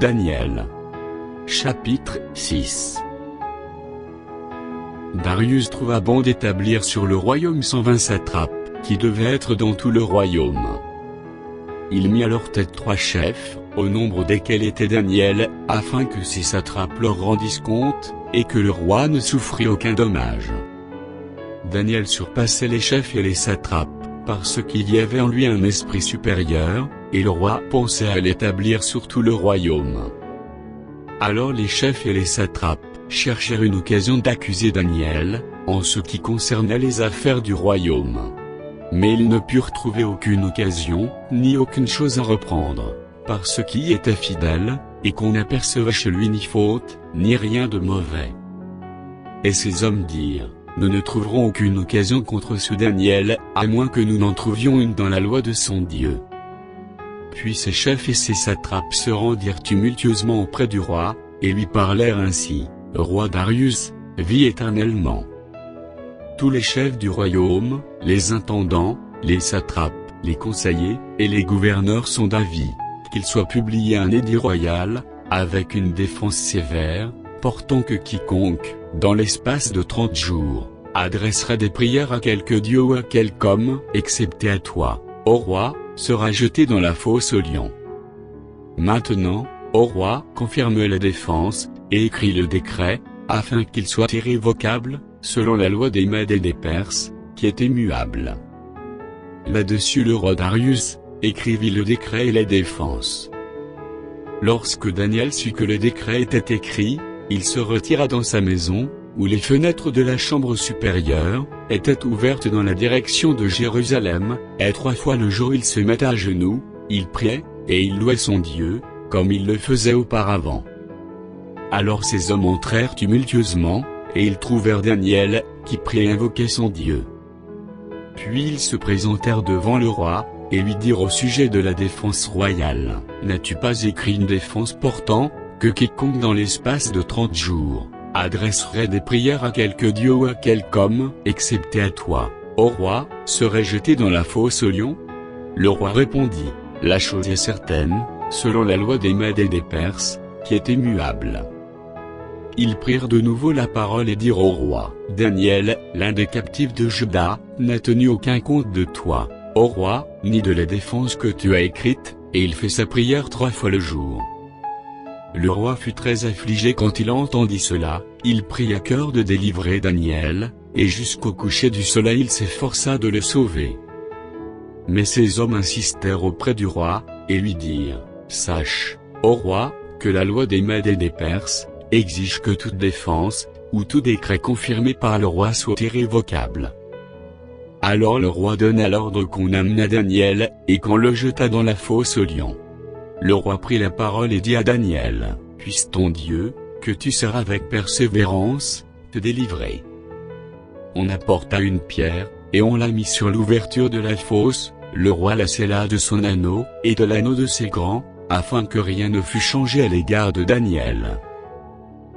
Daniel. Chapitre 6. Darius trouva bon d'établir sur le royaume 120 satrapes, qui devaient être dans tout le royaume. Il mit à leur tête 3 chefs, au nombre desquels était Daniel, afin que ces satrapes leur rendissent compte, et que le roi ne souffrit aucun dommage. Daniel surpassait les chefs et les satrapes, parce qu'il y avait en lui un esprit supérieur, et le roi pensait à l'établir sur tout le royaume. Alors les chefs et les satrapes cherchèrent une occasion d'accuser Daniel, en ce qui concernait les affaires du royaume. Mais ils ne purent trouver aucune occasion, ni aucune chose à reprendre, parce qu'il était fidèle, et qu'on n'apercevait chez lui ni faute, ni rien de mauvais. Et ces hommes dirent: nous ne trouverons aucune occasion contre ce Daniel, à moins que nous n'en trouvions une dans la loi de son Dieu. Puis ses chefs et ses satrapes se rendirent tumultueusement auprès du roi, et lui parlèrent ainsi: Roi Darius, vis éternellement. Tous les chefs du royaume, les intendants, les satrapes, les conseillers, et les gouverneurs sont d'avis, qu'il soit publié un édit royal, avec une défense sévère, portant que quiconque, dans l'espace de 30 jours, adressera des prières à quelque dieu ou à quelque homme, excepté à toi, ô roi, sera jeté dans la fosse aux lions. Maintenant, ô roi, confirme la défense, et écris le décret, afin qu'il soit irrévocable, selon la loi des Mèdes et des Perses, qui est immuable. Là-dessus le roi Darius écrivit le décret et la défense. Lorsque Daniel sut que le décret était écrit, il se retira dans sa maison, où les fenêtres de la chambre supérieure étaient ouvertes dans la direction de Jérusalem, et 3 fois le jour il se mettait à genoux, il priait, et il louait son Dieu, comme il le faisait auparavant. Alors ces hommes entrèrent tumultueusement, et ils trouvèrent Daniel, qui priait et invoquait son Dieu. Puis ils se présentèrent devant le roi, et lui dirent au sujet de la défense royale: n'as-tu pas écrit une défense portant que quiconque dans l'espace de 30 jours adresserait des prières à quelque dieu ou à quelque homme, excepté à toi, ô roi, serait jeté dans la fosse aux lions? Le roi répondit: la chose est certaine, selon la loi des Mèdes et des Perses, qui est immuable. Ils prirent de nouveau la parole et dirent au roi: Daniel, l'un des captifs de Juda, n'a tenu aucun compte de toi, ô roi, ni de la défense que tu as écrite, et il fait sa prière 3 fois le jour. Le roi fut très affligé quand il entendit cela, il prit à cœur de délivrer Daniel, et jusqu'au coucher du soleil il s'efforça de le sauver. Mais ces hommes insistèrent auprès du roi, et lui dirent: sache, ô roi, que la loi des Mèdes et des Perses exige que toute défense, ou tout décret confirmé par le roi soit irrévocable. Alors le roi donna l'ordre qu'on amena Daniel, et qu'on le jeta dans la fosse aux lions. Le roi prit la parole et dit à Daniel: puisse ton Dieu, que tu seras avec persévérance, te délivrer. On apporta une pierre, et on la mit sur l'ouverture de la fosse, le roi la scella de son anneau, et de l'anneau de ses grands, afin que rien ne fût changé à l'égard de Daniel.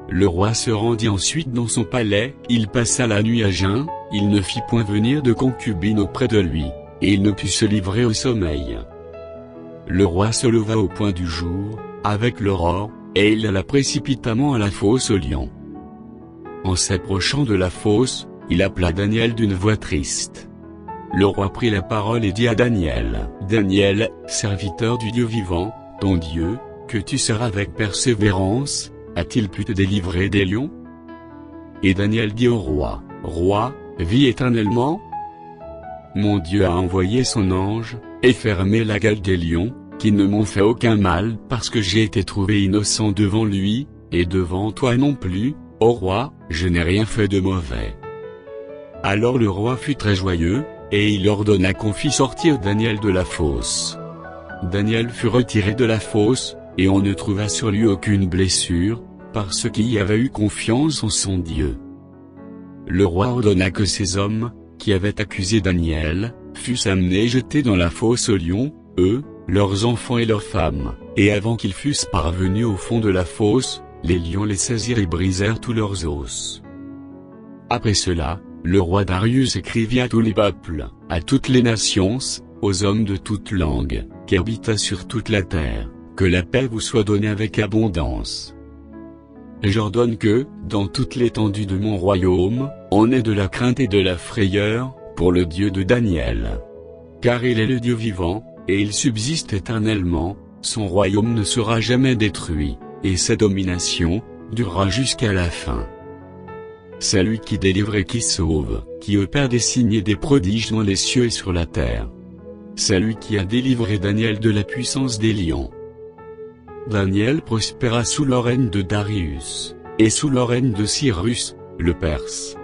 Le roi se rendit ensuite dans son palais, il passa la nuit à jeun, il ne fit point venir de concubine auprès de lui, et il ne put se livrer au sommeil. Le roi se leva au point du jour, avec l'aurore, et il alla précipitamment à la fosse aux lions. En s'approchant de la fosse, il appela Daniel d'une voix triste. Le roi prit la parole et dit à Daniel: Daniel, serviteur du Dieu vivant, ton Dieu, que tu seras avec persévérance, a-t-il pu te délivrer des lions? Et Daniel dit au roi: Roi, vis éternellement. Mon Dieu a envoyé son ange, et fermé la gueule des lions, qui ne m'ont fait aucun mal parce que j'ai été trouvé innocent devant lui, et devant toi non plus, ô roi, je n'ai rien fait de mauvais. Alors le roi fut très joyeux, et il ordonna qu'on fît sortir Daniel de la fosse. Daniel fut retiré de la fosse, et on ne trouva sur lui aucune blessure, parce qu'il y avait eu confiance en son Dieu. Le roi ordonna que ces hommes, qui avaient accusé Daniel, fussent amenés et jetés dans la fosse aux lions, eux, leurs enfants et leurs femmes, et avant qu'ils fussent parvenus au fond de la fosse, les lions les saisirent et brisèrent tous leurs os. Après cela, le roi Darius écrivit à tous les peuples, à toutes les nations, aux hommes de toute langue, qui habitaient sur toute la terre, que la paix vous soit donnée avec abondance. Et j'ordonne que, dans toute l'étendue de mon royaume, on ait de la crainte et de la frayeur, pour le Dieu de Daniel. Car il est le Dieu vivant, et il subsiste éternellement, son royaume ne sera jamais détruit, et sa domination durera jusqu'à la fin. C'est lui qui délivre et qui sauve, qui opère des signes et des prodiges dans les cieux et sur la terre. C'est lui qui a délivré Daniel de la puissance des lions. Daniel prospéra sous le règne de Darius, et sous le règne de Cyrus, le Perse.